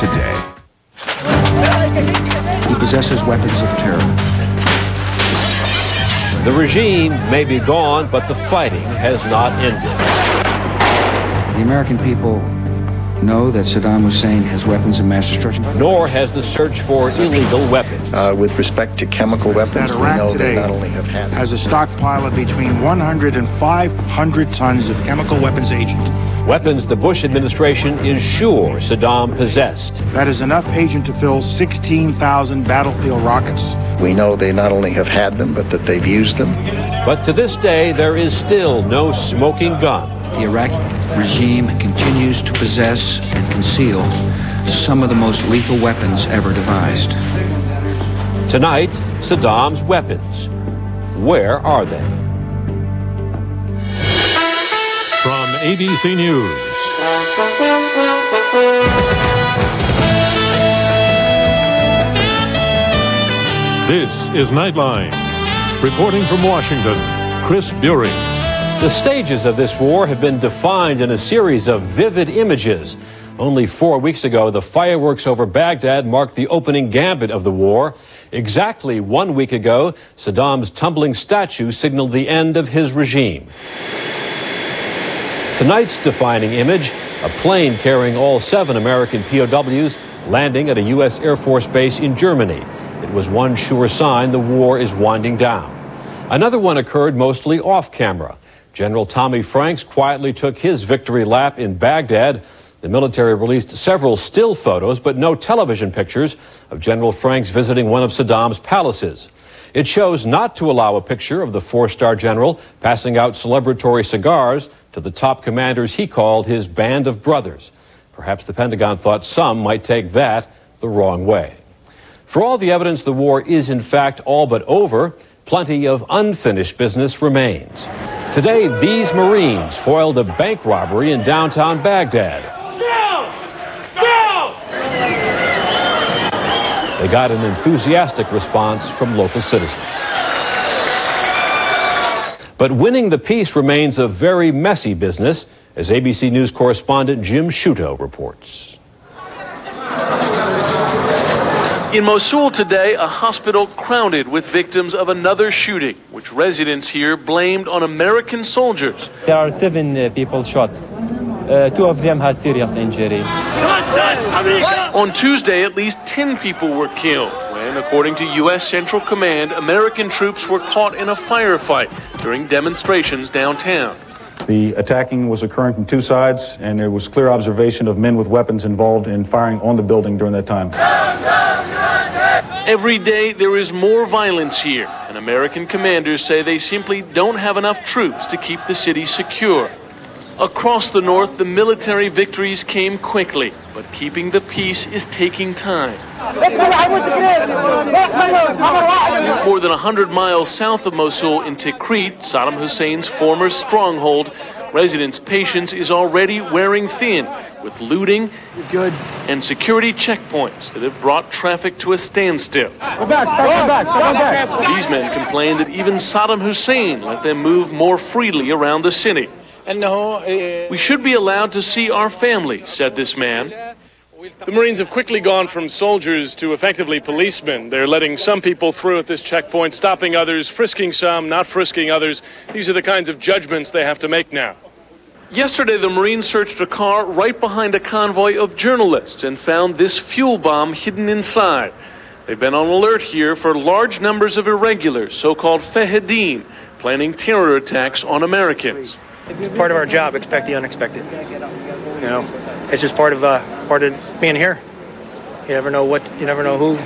today. He possesses weapons of terror. The regime may be gone, but the fighting has not ended. The American people know that Saddam Hussein has weapons of mass destruction. Nor has the search for illegal weapons. With respect to chemical weapons, that we know Iraq today they not only have had has a stockpile of between 100 and 500 tons of chemical weapons agent. Weapons the Bush administration is sure Saddam possessed. That is enough agent to fill 16,000 battlefield rockets. We know they not only have had them, but that they've used them. But to this day, there is still no smoking gun. The Iraqi regime continues to possess and conceal some of the most lethal weapons ever devised. Tonight, Saddam's weapons. Where are they? From ABC News. This is Nightline. Reporting from Washington, Chris Bury. The stages of this war have been defined in a series of vivid images. Only 4 weeks ago, the fireworks over Baghdad marked the opening gambit of the war. Exactly 1 week ago, Saddam's tumbling statue signaled the end of his regime. Tonight's defining image, a plane carrying all 7 American POWs landing at a U.S. Air Force base in Germany. It was one sure sign the war is winding down. Another one occurred mostly off camera. General Tommy Franks quietly took his victory lap in Baghdad. The military released several still photos, but no television pictures of General Franks visiting one of Saddam's palaces. It chose not to allow a picture of the 4-star general passing out celebratory cigars to the top commanders he called his band of brothers. Perhaps the Pentagon thought some might take that the wrong way. For all the evidence the war is in fact all but over, plenty of unfinished business remains. Today, these Marines foiled a bank robbery in downtown Baghdad. They got an enthusiastic response from local citizens. But winning the peace remains a very messy business, as ABC News correspondent Jim Sciutto reports. In Mosul today, a hospital crowded with victims of another shooting, which residents here blamed on American soldiers. There are 7 people shot. 2 of them have serious injuries. On Tuesday, at least 10 people were killed when, according to U.S. Central Command, American troops were caught in a firefight during demonstrations downtown. The attacking was occurring from 2 sides, and there was clear observation of men with weapons involved in firing on the building during that time. Every day, there is more violence here, and American commanders say they simply don't have enough troops to keep the city secure. Across the north, the military victories came quickly, but keeping the peace is taking time. More than 100 miles south of Mosul in Tikrit, Saddam Hussein's former stronghold, residents' patience is already wearing thin with looting and security checkpoints that have brought traffic to a standstill. These men complain that even Saddam Hussein let them move more freely around the city. We should be allowed to see our families, said this man. The Marines have quickly gone from soldiers to effectively policemen. They're letting some people through at this checkpoint, stopping others, frisking some, not frisking others. These are the kinds of judgments they have to make now. Yesterday, the Marines searched a car right behind a convoy of journalists and found this fuel bomb hidden inside. They've been on alert here for large numbers of irregulars, so-called Fahedin, planning terror attacks on Americans. It's part of our job, expect the unexpected. You know, it's just part of being here. You never know who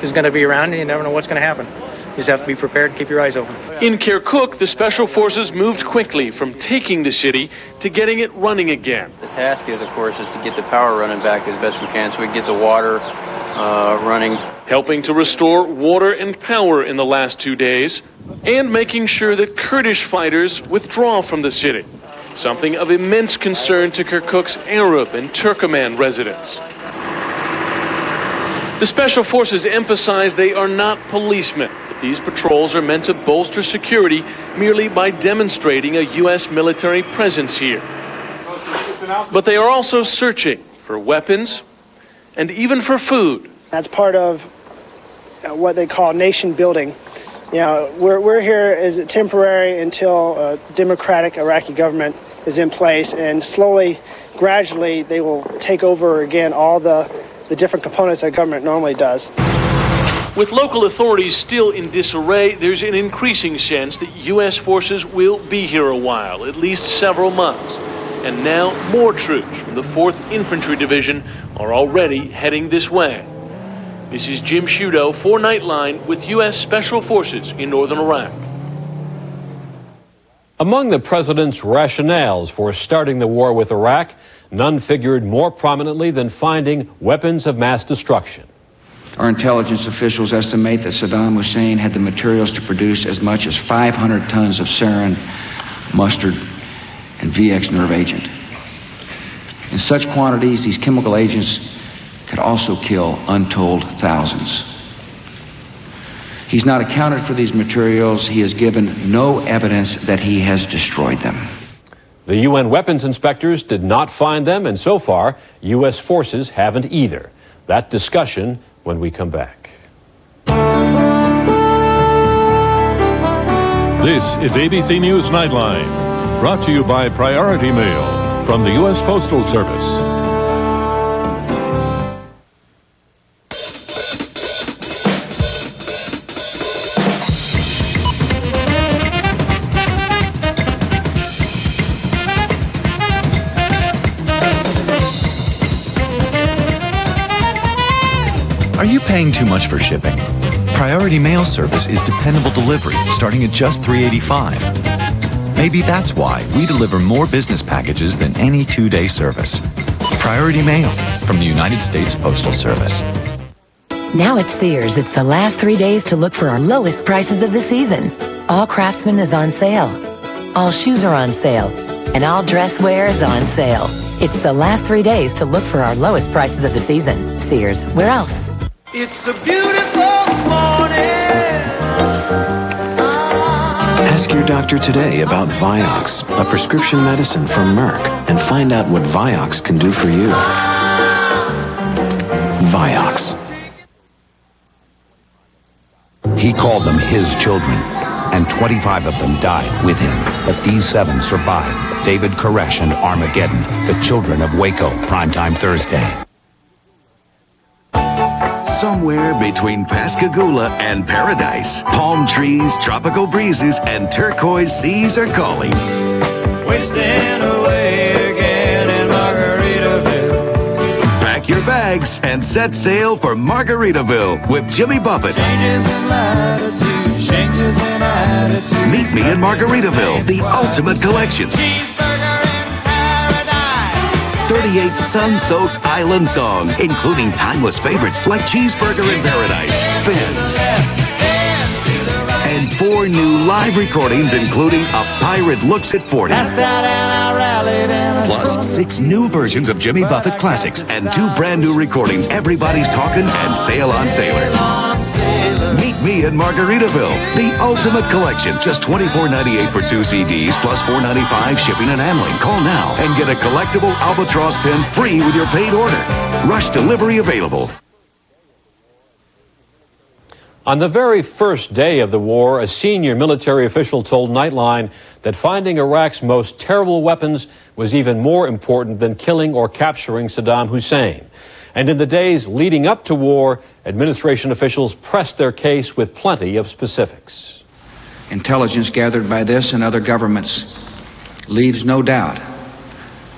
is going to be around, and you never know what's going to happen. You just have to be prepared and keep your eyes open. In Kirkuk, the special forces moved quickly from taking the city to getting it running again. The task is, of course, is to get the power running back as best we can so we can get the water running. Helping to restore water and power in the last 2 days, and making sure that Kurdish fighters withdraw from the city, something of immense concern to Kirkuk's Arab and Turkoman residents. The special forces emphasize they are not policemen, but these patrols are meant to bolster security merely by demonstrating a U.S. military presence here. But they are also searching for weapons and even for food. That's part of what they call nation building. You know, we're here as temporary until a democratic Iraqi government is in place, and slowly, gradually, they will take over again all the different components that government normally does. With local authorities still in disarray, there's an increasing sense that U.S. forces will be here a while, at least several months. And now more troops from the 4th Infantry Division are already heading this way. This is Jim Shudo for Nightline with U.S. Special Forces in northern Iraq. Among the president's rationales for starting the war with Iraq, none figured more prominently than finding weapons of mass destruction. Our intelligence officials estimate that Saddam Hussein had the materials to produce as much as 500 tons of sarin, mustard, and VX nerve agent. In such quantities, these chemical agents could also kill untold thousands. He's not accounted for these materials. He has given no evidence that he has destroyed them. The UN weapons inspectors did not find them, and so far, U.S. forces haven't either. That discussion when we come back. This is ABC News Nightline, brought to you by Priority Mail from the U.S. Postal Service. Are you paying too much for shipping? Priority Mail Service is dependable delivery starting at just $3.85. Maybe that's why we deliver more business packages than any two-day service. Priority Mail from the United States Postal Service. Now at Sears, it's the last 3 days to look for our lowest prices of the season. All Craftsman is on sale. All shoes are on sale. And all dress wear is on sale. It's the last 3 days to look for our lowest prices of the season. Sears, where else? It's a beautiful morning. Ask your doctor today about Vioxx, a prescription medicine from Merck, and find out what Vioxx can do for you. Vioxx. He called them his children, and 25 of them died with him. But these 7 survived. David Koresh and Armageddon, the children of Waco, primetime Thursday. Somewhere between Pascagoula and paradise, palm trees, tropical breezes, and turquoise seas are calling. Wasting away again in Margaritaville. Pack your bags and set sail for Margaritaville with Jimmy Buffett. Changes in latitude, changes in attitude. Meet me in Margaritaville, the ultimate collection. Cheeseburger in paradise. 38 sun-soaked island songs, including timeless favorites like Cheeseburger in Paradise, Fins, and 4 new live recordings, including A Pirate Looks at 40. Plus 6 new versions of Jimmy Buffett classics and 2 brand new recordings, Everybody's Talking and Sail on Sailor. Meet me in Margaritaville, the ultimate collection. Just $24.98 for 2 CDs, plus $4.95 shipping and handling. Call now and get a collectible Albatross pin free with your paid order. Rush delivery available. On the very first day of the war, a senior military official told Nightline that finding Iraq's most terrible weapons was even more important than killing or capturing Saddam Hussein. And in the days leading up to war, administration officials pressed their case with plenty of specifics. Intelligence gathered by this and other governments leaves no doubt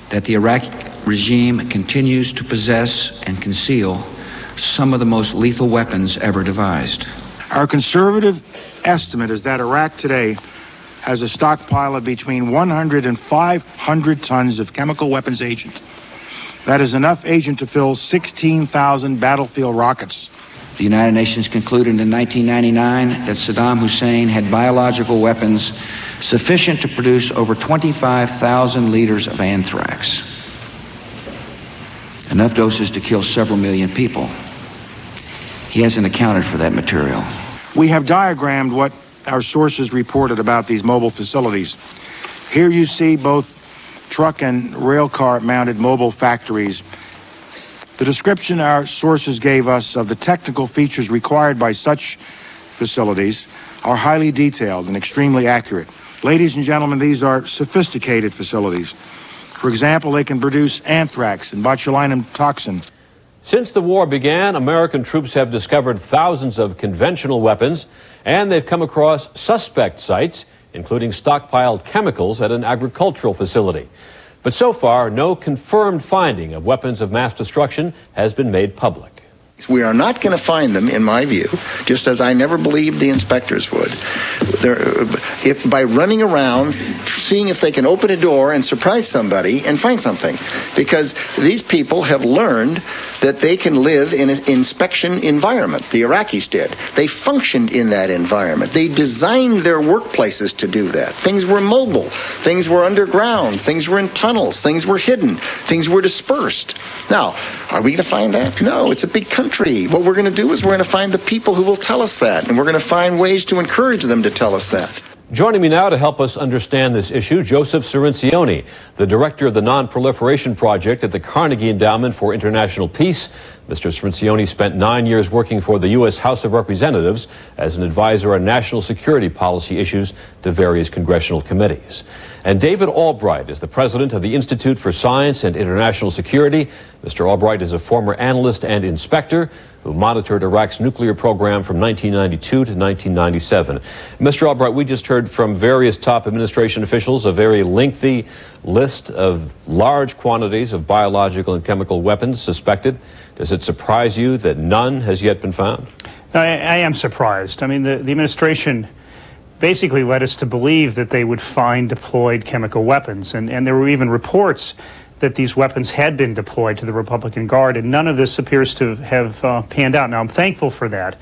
that the Iraqi regime continues to possess and conceal some of the most lethal weapons ever devised. Our conservative estimate is that Iraq today has a stockpile of between 100 and 500 tons of chemical weapons agent. That is enough agent to fill 16,000 battlefield rockets. The United Nations concluded in 1999 that Saddam Hussein had biological weapons sufficient to produce over 25,000 liters of anthrax. Enough doses to kill several million people. He hasn't accounted for that material. We have diagrammed what our sources reported about these mobile facilities. Here you see both truck and rail car mounted mobile factories The description our sources gave us of the technical features required by such facilities are highly detailed and extremely accurate. Ladies and gentlemen, these are sophisticated facilities. For example, they can produce anthrax and botulinum toxin. Since the war began, American troops have discovered thousands of conventional weapons, and they've come across suspect sites, including stockpiled chemicals at an agricultural facility. But so far, no confirmed finding of weapons of mass destruction has been made public. We are not going to find them, in my view, just as I never believed the inspectors would. By running around, seeing if they can open a door and surprise somebody and find something. Because these people have learned that they can live in an inspection environment. The Iraqis did. They functioned in that environment. They designed their workplaces to do that. Things were mobile. Things were underground. Things were in tunnels. Things were hidden. Things were dispersed. Now, are we going to find that? No, it's a big country. What we're going to do is we're going to find the people who will tell us that, and we're going to find ways to encourage them to tell us that. Joining me now to help us understand this issue, Joseph Cirincione, the director of the Non-Proliferation Project at the Carnegie Endowment for International Peace. Mr. Cirincione spent 9 years working for the U.S. House of Representatives as an advisor on national security policy issues to various congressional committees. And David Albright is the president of the Institute for Science and International Security. Mr. Albright is a former analyst and inspector who monitored Iraq's nuclear program from 1992 to 1997. Mr. Albright, we just heard from various top administration officials a very lengthy list of large quantities of biological and chemical weapons suspected. Does it surprise you that none has yet been found? I am surprised. I mean, the administration basically led us to believe that they would find deployed chemical weapons. And there were even reports that these weapons had been deployed to the Republican Guard, and none of this appears to have panned out. Now, I'm thankful for that,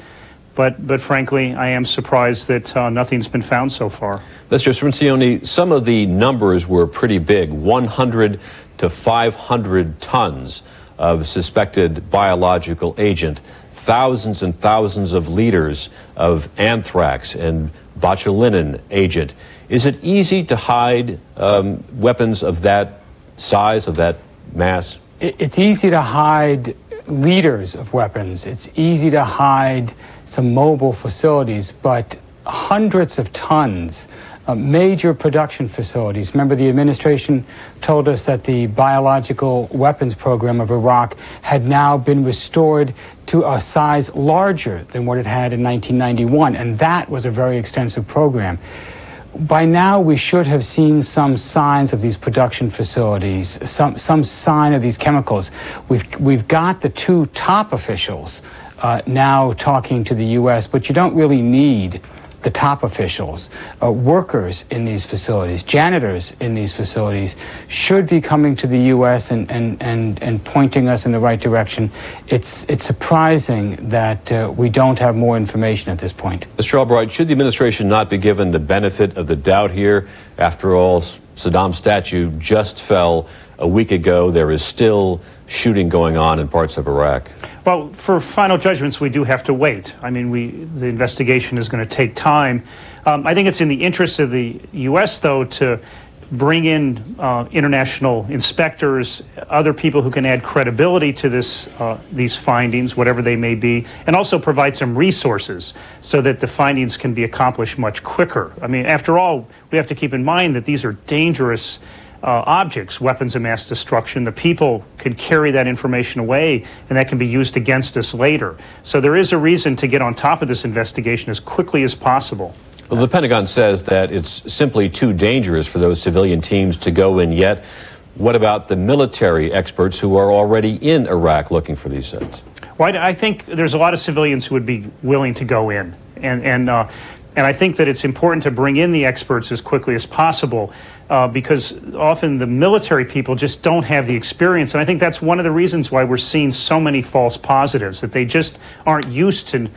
but frankly, I am surprised that nothing's been found so far. Mr. Cirincione, some of the numbers were pretty big, 100 to 500 tons of suspected biological agent, thousands and thousands of liters of anthrax and botulinum agent. Is it easy to hide weapons of that size, of that mass? It's easy to hide liters of weapons. It's easy to hide some mobile facilities, but hundreds of tons, major production facilities. Remember, the administration told us that the biological weapons program of Iraq had now been restored to a size larger than what it had in 1991, and that was a very extensive program. By now, we should have seen some signs of these production facilities, some sign of these chemicals. We've got the two top officials now talking to the U.S., but you don't really need the top officials. Workers in these facilities, janitors in these facilities should be coming to the U.S. and pointing us in the right direction. It's surprising that we don't have more information at this point. Mr. Albright, should the administration not be given the benefit of the doubt here? After all, Saddam's statue just fell a week ago. There is still shooting going on in parts of Iraq. Well, for final judgments, we do have to wait. I mean, the investigation is going to take time. I think it's in the interest of the U.S., though, to bring in international inspectors, other people who can add credibility to these findings, whatever they may be, and also provide some resources so that the findings can be accomplished much quicker. I mean, after all, we have to keep in mind that these are dangerous objects, weapons of mass destruction. The people can carry that information away, and that can be used against us later. So there is a reason to get on top of this investigation as quickly as possible. Well, the Pentagon says that it's simply too dangerous for those civilian teams to go in yet. What about the military experts who are already in Iraq looking for these sites? Well, I think there's a lot of civilians who would be willing to go in, and I think that it's important to bring in the experts as quickly as possible because often the military people just don't have the experience. And I think that's one of the reasons why we're seeing so many false positives, that they just aren't used to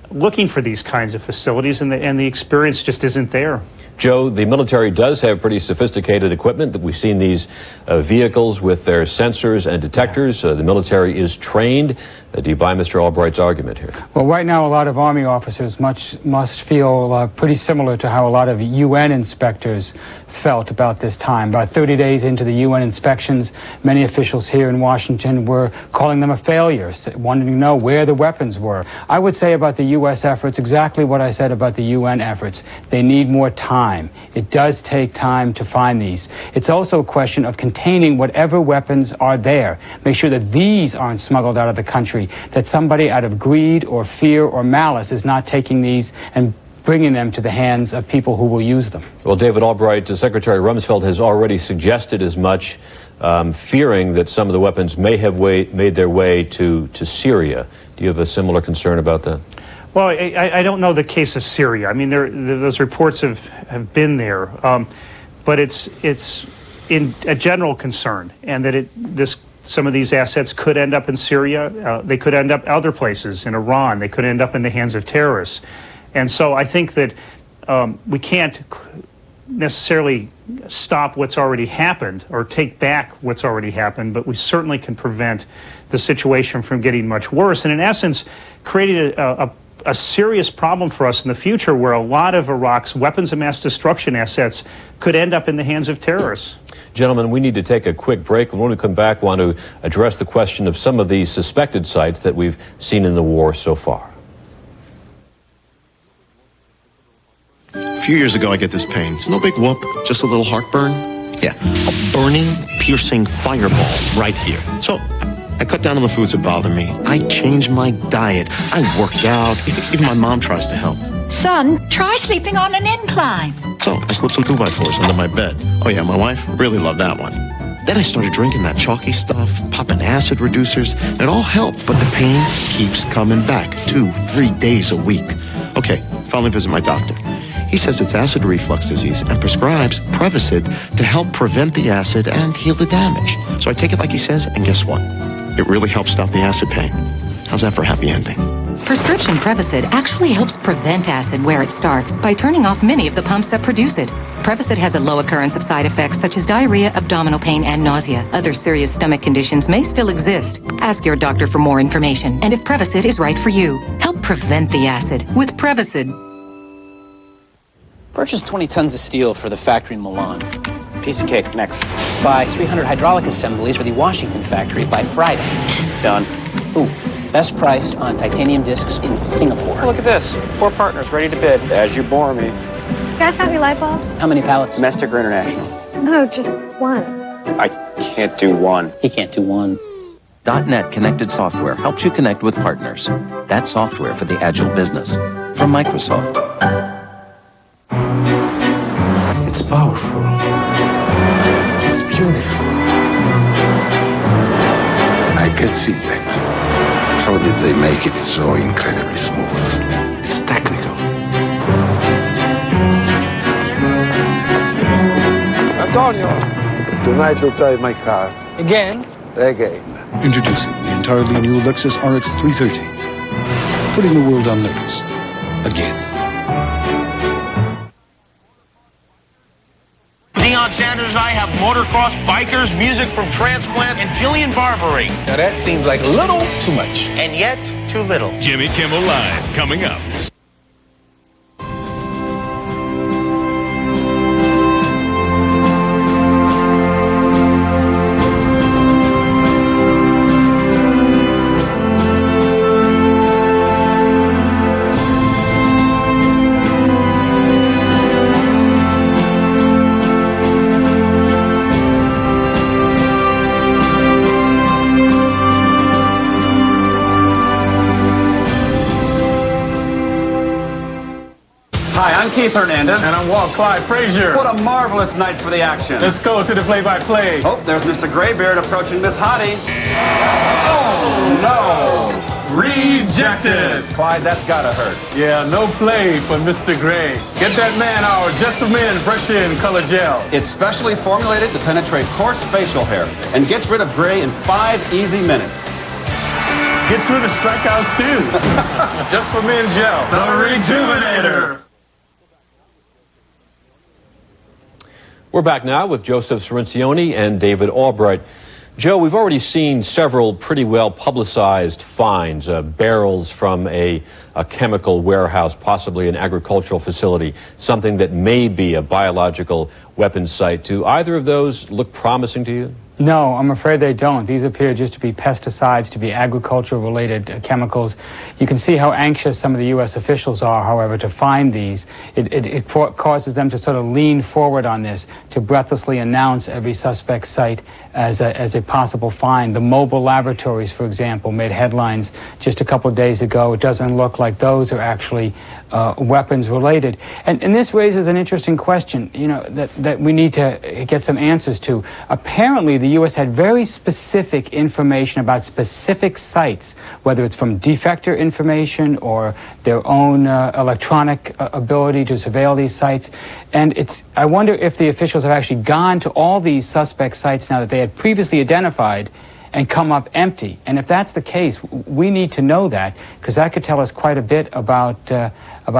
looking for these kinds of facilities, and the experience just isn't there. Joe, the military does have pretty sophisticated equipment. That we've seen these vehicles with their sensors and detectors. The military is trained. Do you buy Mr. Albright's argument here? Well, right now, a lot of Army officers must feel pretty similar to how a lot of UN inspectors felt about this time. About 30 days into the UN inspections, many officials here in Washington were calling them a failure, wanting to know where the weapons were. I would say about the U.S. efforts exactly what I said about the UN efforts. They need more time. It does take time to find these. It's also a question of containing whatever weapons are there. Make sure that these aren't smuggled out of the country, that somebody out of greed or fear or malice is not taking these and bringing them to the hands of people who will use them. Well, David Albright, Secretary Rumsfeld has already suggested as much, fearing that some of the weapons may have made their way to Syria. Do you have a similar concern about that? Well, I don't know the case of Syria. I mean, those reports have been there, but it's in a general concern, and that some of these assets could end up in Syria. They could end up other places, in Iran. They could end up in the hands of terrorists. And so I think that we can't necessarily stop what's already happened or take back what's already happened, but we certainly can prevent the situation from getting much worse. And in essence, created a serious problem for us in the future where a lot of Iraq's weapons of mass destruction assets could end up in the hands of terrorists. Gentlemen, we need to take a quick break. When we come back, I want to address the question of some of these suspected sites that we've seen in the war so far. A few years ago, I get this pain. It's no big whoop, just a little heartburn. Yeah, a burning, piercing fireball right here. So I cut down on the foods that bother me. I changed my diet. I worked out. Even my mom tries to help. Son, try sleeping on an incline. So I slipped some 2x4s under my bed. Oh yeah, my wife really loved that one. Then I started drinking that chalky stuff, popping acid reducers, and it all helped, but the pain keeps coming back 2-3 days a week. Okay, finally visit my doctor. He says it's acid reflux disease and prescribes Prevacid to help prevent the acid and heal the damage. So I take it like he says, and guess what? It really helps stop the acid pain. How's that for a happy ending? Prescription Prevacid actually helps prevent acid where it starts by turning off many of the pumps that produce it. Prevacid has a low occurrence of side effects such as diarrhea, abdominal pain, and nausea. Other serious stomach conditions may still exist. Ask your doctor for more information and if Prevacid is right for you. Help prevent the acid with Prevacid. Purchase 20 tons of steel for the factory in Milan. Piece of cake. Next. Buy 300 hydraulic assemblies for the Washington factory by Friday. Done. Ooh, best price on titanium discs in Singapore. Oh, look at this. 4 partners ready to bid. As you bore me. You guys got any light bulbs? How many pallets? Domestic or international? No, just one. I can't do one. He can't do one. .NET Connected Software helps you connect with partners. That's software for the agile business. From Microsoft. It's powerful. It's beautiful. I can see that. How did they make it so incredibly smooth? It's technical. Antonio, tonight you'll drive my car. Again? Again. Introducing the entirely new Lexus RX 330. Putting the world on notice. Again. Deion Sanders and I have motocross, bikers, music from Transplant, and Jillian Barbary. Now that seems like a little too much. And yet, too little. Jimmy Kimmel Live, coming up. Hi, I'm Keith Hernandez. And I'm Walt Clyde Frazier. What a marvelous night for the action. Let's go to the play-by-play. Oh, there's Mr. Graybeard approaching Miss Hottie. Oh, no. Rejected. Clyde, that's gotta hurt. Yeah, no play for Mr. Gray. Get that man our Just for Men Brush In Color Gel. It's specially formulated to penetrate coarse facial hair and gets rid of gray in 5 easy minutes. Gets rid of strikeouts, too. Just for Men Gel. The Rejuvenator. We're back now with Joseph Cirincione and David Albright. Joe, we've already seen several pretty well publicized finds, barrels from a chemical warehouse, possibly an agricultural facility, something that may be a biological weapons site. Do either of those look promising to you? No, I'm afraid they don't. These appear just to be pesticides, to be agriculture-related chemicals. You can see how anxious some of the U.S. officials are, however, to find these. It causes them to sort of lean forward on this, to breathlessly announce every suspect site as a possible find. The mobile laboratories, for example, made headlines just a couple of days ago. It doesn't look like those are actually weapons-related. And this raises an interesting question, you know, that we need to get some answers to. Apparently, the U.S. had very specific information about specific sites, whether it's from defector information or their own electronic ability to surveil these sites. And I wonder if the officials have actually gone to all these suspect sites now that they had previously identified and come up empty. And if that's the case, we need to know that, because that could tell us quite a bit about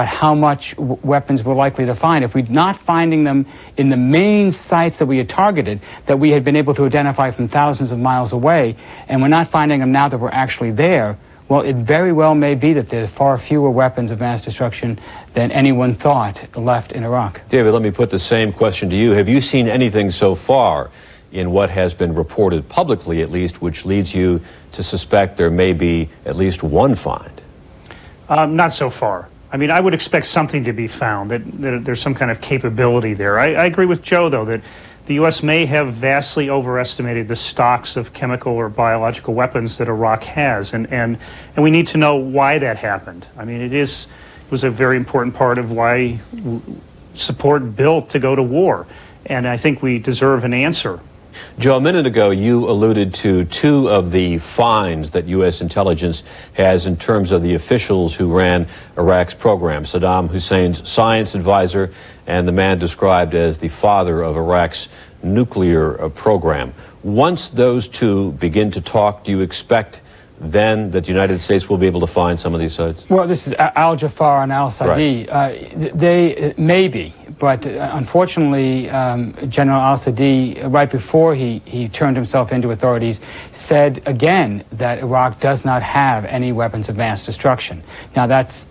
how much weapons we're likely to find. If we're not finding them in the main sites that we had targeted, that we had been able to identify from thousands of miles away, and we're not finding them now that we're actually there, well, it very well may be that there are far fewer weapons of mass destruction than anyone thought left in Iraq. David, let me put the same question to you. Have you seen anything so far in what has been reported publicly, at least, which leads you to suspect there may be at least one find? Not so far. I mean, I would expect something to be found, that there's some kind of capability there. I agree with Joe, though, that the U.S. may have vastly overestimated the stocks of chemical or biological weapons that Iraq has, and we need to know why that happened. I mean, it was a very important part of why support built to go to war, and I think we deserve an answer. Joe, a minute ago, you alluded to two of the finds that U.S. intelligence has in terms of the officials who ran Iraq's program, Saddam Hussein's science advisor and the man described as the father of Iraq's nuclear program. Once those two begin to talk, do you expect then that the United States will be able to find some of these sites? Well, this is Al-Jafar and Al-Sadi. Right. They may be, but unfortunately, General Al-Sadi, right before he turned himself into authorities, said again that Iraq does not have any weapons of mass destruction. Now, that's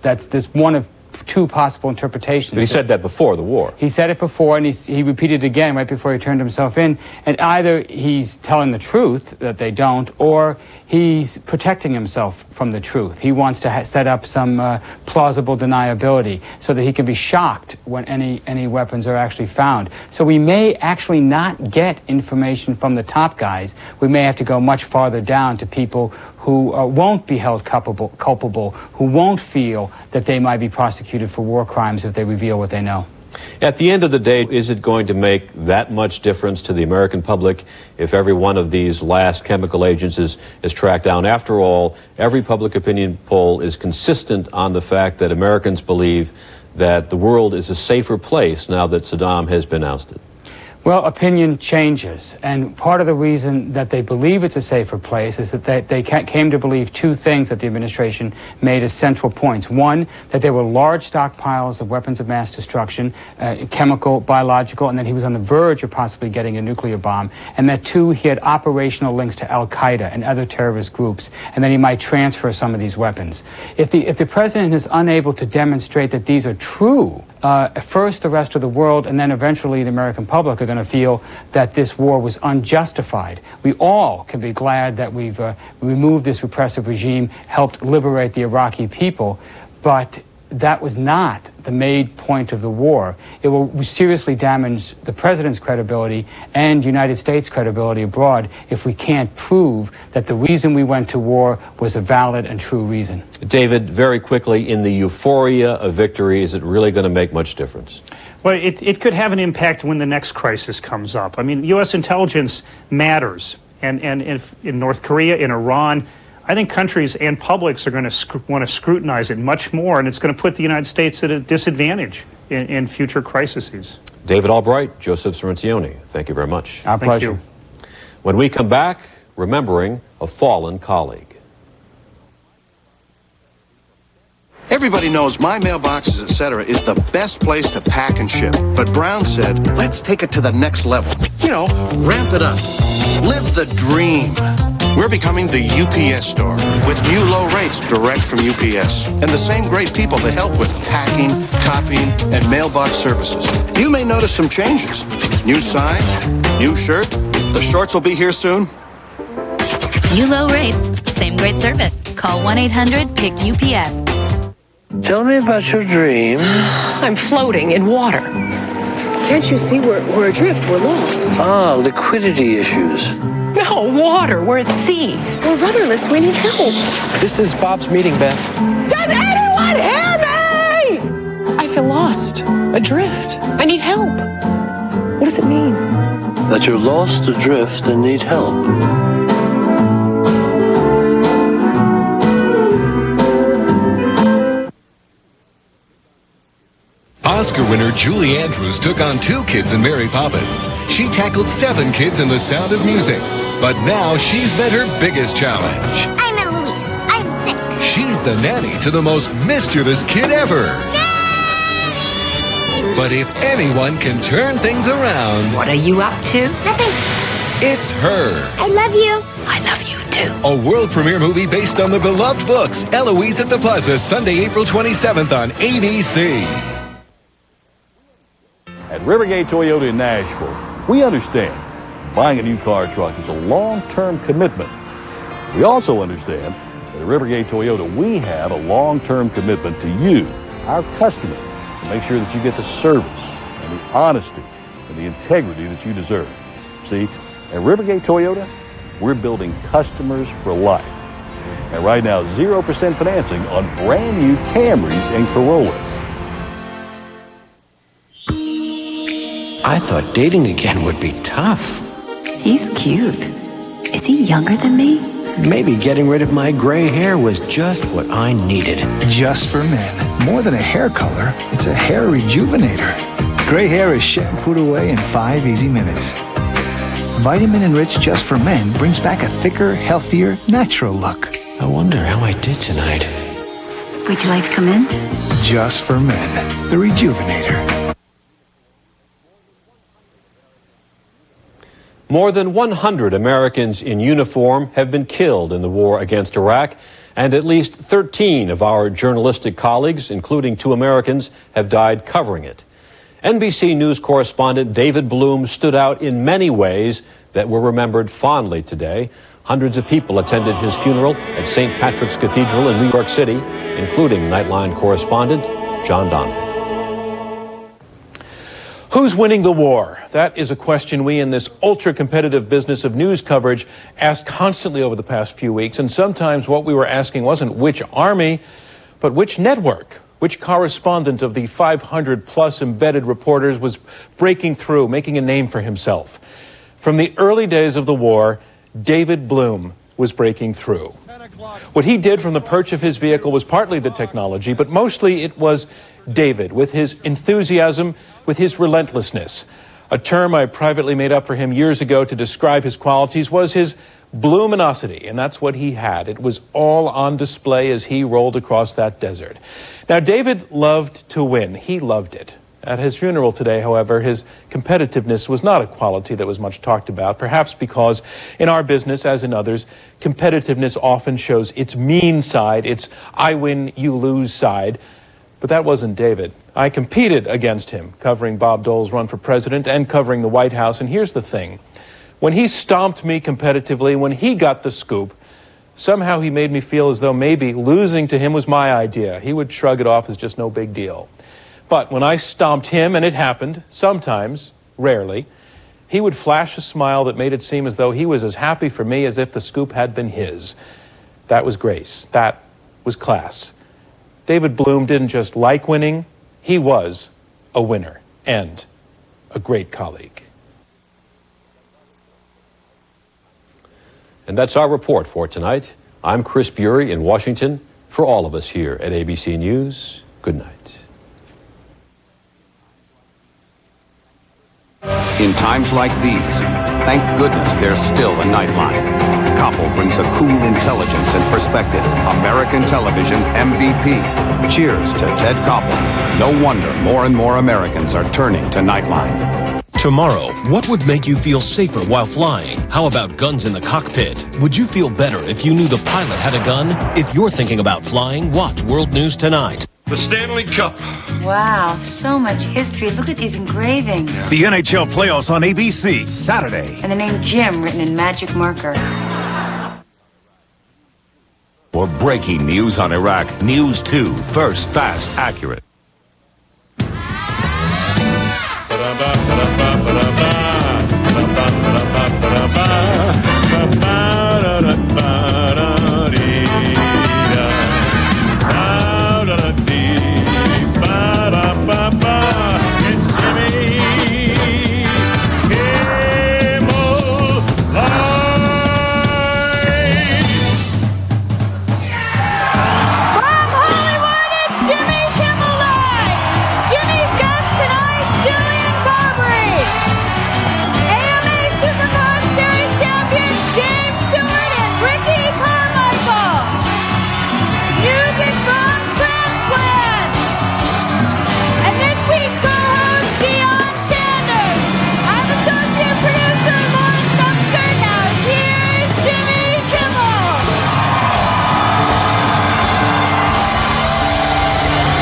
one of two possible interpretations. But he said that before the war. He said it before, and he repeated it again right before he turned himself in. And either he's telling the truth that they don't, or he's protecting himself from the truth. He wants to set up some plausible deniability so that he can be shocked when any weapons are actually found. So we may actually not get information from the top guys. We may have to go much farther down to people who won't be held culpable, who won't feel that they might be prosecuted for war crimes if they reveal what they know. At the end of the day, is it going to make that much difference to the American public if every one of these last chemical agents is tracked down? After all, every public opinion poll is consistent on the fact that Americans believe that the world is a safer place now that Saddam has been ousted. Well, opinion changes, and part of the reason that they believe it's a safer place is that they came to believe two things that the administration made as central points. One, that there were large stockpiles of weapons of mass destruction, chemical, biological, and that he was on the verge of possibly getting a nuclear bomb. And that two, he had operational links to Al-Qaeda and other terrorist groups, and that he might transfer some of these weapons. If the president is unable to demonstrate that these are true, first the rest of the world and then eventually the American public are going to feel that this war was unjustified. We all can be glad that we've removed this repressive regime, helped liberate the Iraqi people, but that was not the main point of the war. It will seriously damage the president's credibility and United States credibility abroad if we can't prove that the reason we went to war was a valid and true reason. David, very quickly, in the euphoria of victory, is it really going to make much difference? Well, it could have an impact when the next crisis comes up. I mean, U.S. intelligence matters. And if in North Korea, in Iran, I think countries and publics are going to want to scrutinize it much more, and it's going to put the United States at a disadvantage in future crises. David Albright, Joseph Cirencioni, thank you very much. Our pleasure. You. When we come back, remembering a fallen colleague. Everybody knows My Mailboxes, etc. is the best place to pack and ship. But Brown said, let's take it to the next level. You know, ramp it up. Live the dream. We're becoming the UPS store with new low rates direct from UPS and the same great people to help with packing, copying, and mailbox services. You may notice some changes. New sign, new shirt. The shorts will be here soon. New low rates, same great service. Call 1-800-PICK-UPS. Tell me about your dream. I'm floating in water. Can't you see we're adrift? We're lost. Ah, liquidity issues. No, water. We're at sea. We're rudderless. We need help. This is Bob's meeting, Beth. Does anyone hear me? I feel lost, adrift. I need help. What does it mean? That you're lost, adrift, and need help. Oscar winner Julie Andrews took on 2 kids in Mary Poppins. She tackled 7 kids in The Sound of Music. But now she's met her biggest challenge. I'm Eloise. I'm 6. She's the nanny to the most mischievous kid ever. But if anyone can turn things around... What are you up to? Nothing. It's her. I love you. I love you too. A world premiere movie based on the beloved books, Eloise at the Plaza, Sunday, April 27th on ABC. At Rivergate Toyota in Nashville, we understand buying a new car or truck is a long-term commitment. We also understand that at Rivergate Toyota, we have a long-term commitment to you, our customer, to make sure that you get the service and the honesty and the integrity that you deserve. See, at Rivergate Toyota, we're building customers for life. And right now, 0% financing on brand new Camrys and Corollas. I thought dating again would be tough. He's cute. Is he younger than me? Maybe getting rid of my gray hair was just what I needed. Just for men. More than a hair color, it's a hair rejuvenator. Gray hair is shampooed away in 5 easy minutes. Vitamin Enriched Just for Men brings back a thicker, healthier, natural look. I wonder how I did tonight. Would you like to come in? Just for Men, the rejuvenator. More than 100 Americans in uniform have been killed in the war against Iraq, and at least 13 of our journalistic colleagues, including 2 Americans, have died covering it. NBC News correspondent David Bloom stood out in many ways that were remembered fondly today. Hundreds of people attended his funeral at St. Patrick's Cathedral in New York City, including Nightline correspondent John Donovan. Who's winning the war? That is a question we in this ultra-competitive business of news coverage asked constantly over the past few weeks. And sometimes what we were asking wasn't which army, but which network, which correspondent of the 500-plus embedded reporters was breaking through, making a name for himself. From the early days of the war, David Bloom was breaking through. What he did from the perch of his vehicle was partly the technology, but mostly it was David, with his enthusiasm, with his relentlessness. A term I privately made up for him years ago to describe his qualities was his Bloominosity, and that's what he had. It was all on display as he rolled across that desert. Now, David loved to win. He loved it. At his funeral today, however, his competitiveness was not a quality that was much talked about, perhaps because in our business, as in others, competitiveness often shows its mean side, its I win, you lose side. But that wasn't David. I competed against him, covering Bob Dole's run for president and covering the White House. And here's the thing. When he stomped me competitively, when he got the scoop, somehow he made me feel as though maybe losing to him was my idea. He would shrug it off as just no big deal. But when I stomped him, and it happened, sometimes, rarely, he would flash a smile that made it seem as though he was as happy for me as if the scoop had been his. That was grace. That was class. David Bloom didn't just like winning, he was a winner and a great colleague. And that's our report for tonight. I'm Chris Bury in Washington. For all of us here at ABC News, good night. In times like these, thank goodness there's still a Nightline. Koppel brings a cool intelligence and perspective. American television's MVP. Cheers to Ted Koppel. No wonder more and more Americans are turning to Nightline. Tomorrow, what would make you feel safer while flying? How about guns in the cockpit? Would you feel better if you knew the pilot had a gun? If you're thinking about flying, watch World News Tonight. The Stanley Cup. Wow, so much history. Look at these engravings. The NHL playoffs on ABC, Saturday. And the name Jim written in magic marker. For breaking news on Iraq, News 2, first, fast, accurate.